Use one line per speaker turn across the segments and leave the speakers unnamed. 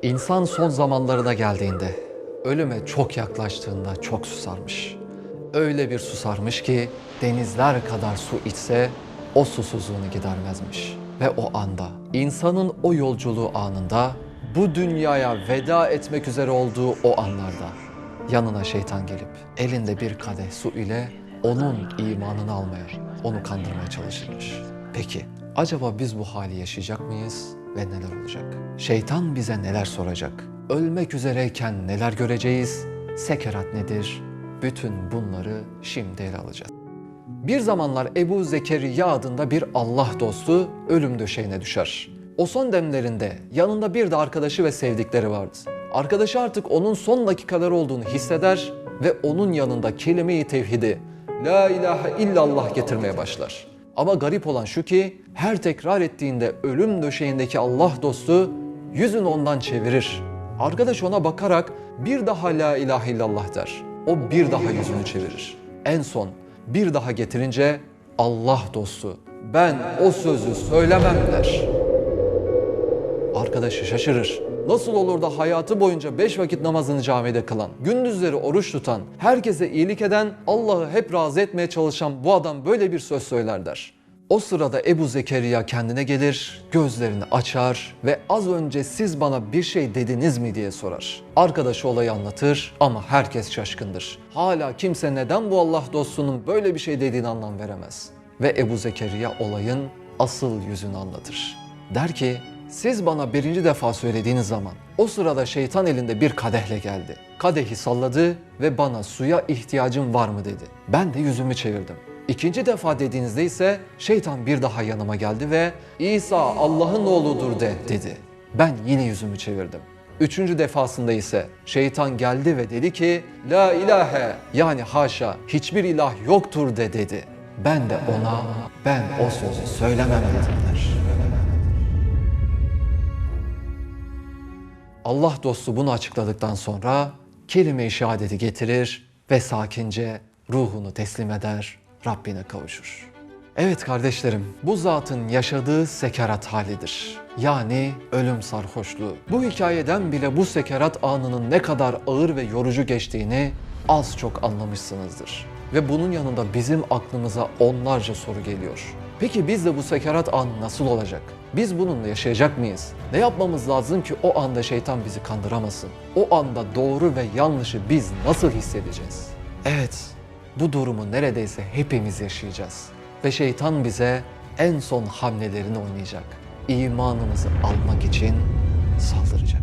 İnsan son zamanlarına geldiğinde, ölüme çok yaklaştığında çok susarmış. Öyle bir susarmış ki denizler kadar su içse o susuzluğunu gidermezmiş. Ve o anda, insanın o yolculuğu anında, bu dünyaya veda etmek üzere olduğu o anlarda yanına şeytan gelip elinde bir kadeh su ile onun imanını almaya, onu kandırmaya çalışırmış. Peki acaba biz bu hali yaşayacak mıyız ve neler olacak? Şeytan bize neler soracak? Ölmek üzereyken neler göreceğiz? Sekerat nedir? Bütün bunları şimdi ele alacağız. Bir zamanlar Ebu Zekeriya adında bir Allah dostu ölüm döşeğine düşer. O son demlerinde yanında bir de arkadaşı ve sevdikleri vardı. Arkadaşı artık onun son dakikaları olduğunu hisseder ve onun yanında kelime-i tevhidi, La ilahe illallah getirmeye başlar. Ama garip olan şu ki her tekrar ettiğinde ölüm döşeğindeki Allah dostu yüzünü ondan çevirir. Arkadaş ona bakarak bir daha La ilahe illallah der. O bir daha yüzünü çevirir. En son bir daha getirince Allah dostu ben o sözü söylemem der. Arkadaşı şaşırır. Nasıl olur da hayatı boyunca 5 vakit namazını camide kılan, gündüzleri oruç tutan, herkese iyilik eden, Allah'ı hep razı etmeye çalışan bu adam böyle bir söz söyler der. O sırada Ebu Zekeriya kendine gelir, gözlerini açar ve az önce siz bana bir şey dediniz mi diye sorar. Arkadaşı olayı anlatır ama herkes şaşkındır. Hala kimse neden bu Allah dostunun böyle bir şey dediğini anlam veremez. Ve Ebu Zekeriya olayın asıl yüzünü anlatır. Der ki, siz bana birinci defa söylediğiniz zaman o sırada şeytan elinde bir kadehle geldi. Kadehi salladı ve bana suya ihtiyacın var mı dedi. Ben de yüzümü çevirdim. İkinci defa dediğinizde ise şeytan bir daha yanıma geldi ve İsa Allah'ın oğludur dedi. Ben yine yüzümü çevirdim. Üçüncü defasında ise şeytan geldi ve dedi ki La ilahe yani haşa hiçbir ilah yoktur dedi. Ben de ona ben o sözü söylemem dediler. Allah dostu bunu açıkladıktan sonra kelime-i şehadeti getirir ve sakince ruhunu teslim eder, Rabbine kavuşur. Evet kardeşlerim, bu zatın yaşadığı sekerat halidir. Yani ölüm sarhoşluğu. Bu hikayeden bile bu sekerat anının ne kadar ağır ve yorucu geçtiğini az çok anlamışsınızdır. Ve bunun yanında bizim aklımıza onlarca soru geliyor. Peki biz de bu sekerat anı nasıl olacak? Biz bununla yaşayacak mıyız? Ne yapmamız lazım ki o anda şeytan bizi kandıramasın? O anda doğru ve yanlışı biz nasıl hissedeceğiz? Evet, bu durumu neredeyse hepimiz yaşayacağız. Ve şeytan bize en son hamlelerini oynayacak. İmanımızı almak için saldıracak.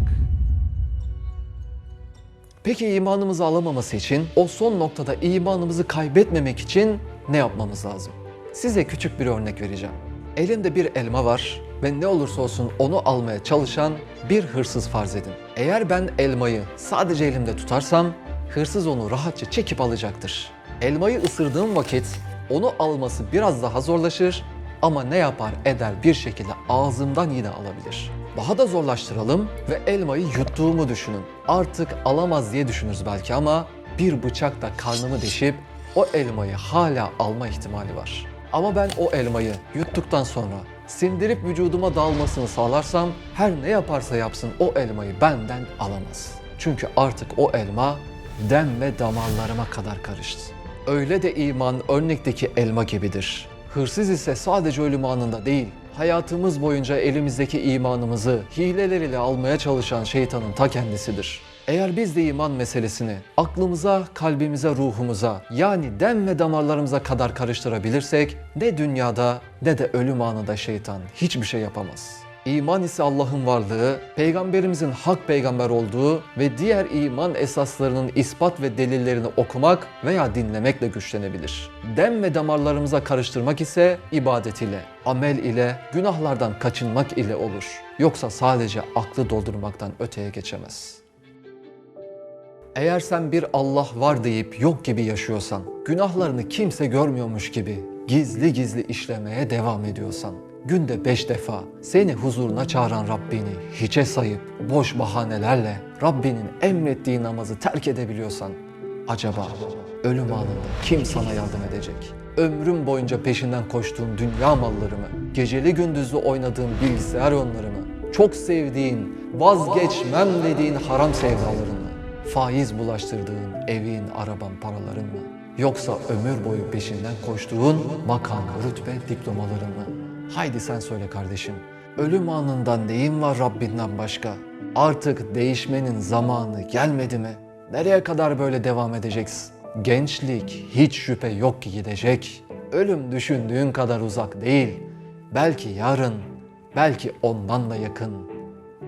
Peki imanımızı alamaması için, o son noktada imanımızı kaybetmemek için ne yapmamız lazım? Size küçük bir örnek vereceğim. Elimde bir elma var ve ne olursa olsun onu almaya çalışan bir hırsız farz edin. Eğer ben elmayı sadece elimde tutarsam, hırsız onu rahatça çekip alacaktır. Elmayı ısırdığım vakit onu alması biraz daha zorlaşır ama ne yapar eder bir şekilde ağzımdan yine alabilir. Daha da zorlaştıralım ve elmayı yuttuğumu düşünün. Artık alamaz diye düşünürüz belki ama bir bıçakla karnımı deşip o elmayı hala alma ihtimali var. Ama ben o elmayı yuttuktan sonra sindirip vücuduma dağılmasını sağlarsam her ne yaparsa yapsın o elmayı benden alamaz. Çünkü artık o elma dem ve damarlarıma kadar karıştı. Öyle de iman örnekteki elma gibidir. Hırsız ise sadece ölüm anında değil, hayatımız boyunca elimizdeki imanımızı hileleriyle almaya çalışan şeytanın ta kendisidir. Eğer biz de iman meselesini aklımıza, kalbimize, ruhumuza yani dem ve damarlarımıza kadar karıştırabilirsek ne dünyada ne de ölüm anında şeytan hiçbir şey yapamaz. İman ise Allah'ın varlığı, Peygamberimizin hak peygamber olduğu ve diğer iman esaslarının ispat ve delillerini okumak veya dinlemekle güçlenebilir. Dem ve damarlarımıza karıştırmak ise ibadet ile, amel ile, günahlardan kaçınmak ile olur. Yoksa sadece aklı doldurmaktan öteye geçemez. Eğer sen bir Allah var deyip yok gibi yaşıyorsan, günahlarını kimse görmüyormuş gibi gizli gizli işlemeye devam ediyorsan, günde 5 defa seni huzuruna çağıran Rabbini hiçe sayıp boş bahanelerle Rabbinin emrettiği namazı terk edebiliyorsan, acaba ölüm anında kim sana yardım edecek? Ömrüm boyunca peşinden koştuğun dünya malları mı? Geceli gündüzlü oynadığın bilgisayar oyunları mı? çok sevdiğin, vazgeçmem dediğin haram sevdaların mı? Faiz bulaştırdığın evin, araban, paraların mı? Yoksa ömür boyu peşinden koştuğun makam, rütbe, diplomaların mı? Haydi sen söyle kardeşim. Ölüm anından neyin var Rabbinden başka? Artık değişmenin zamanı gelmedi mi? Nereye kadar böyle devam edeceksin? Gençlik hiç şüphe yok ki gidecek. Ölüm düşündüğün kadar uzak değil. Belki yarın, belki ondan da yakın,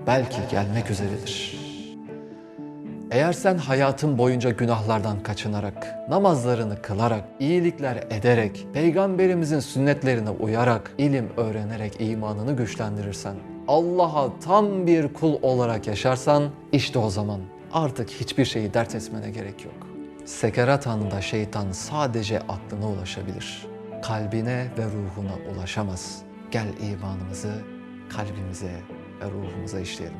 belki gelmek üzeredir. Eğer sen hayatın boyunca günahlardan kaçınarak, namazlarını kılarak, iyilikler ederek, Peygamberimizin sünnetlerine uyarak, ilim öğrenerek imanını güçlendirirsen, Allah'a tam bir kul olarak yaşarsan, işte o zaman artık hiçbir şeyi dert etmene gerek yok. Sekerat anında şeytan sadece aklına ulaşabilir. Kalbine ve ruhuna ulaşamaz. Gel imanımızı kalbimize ve ruhumuza işleyelim.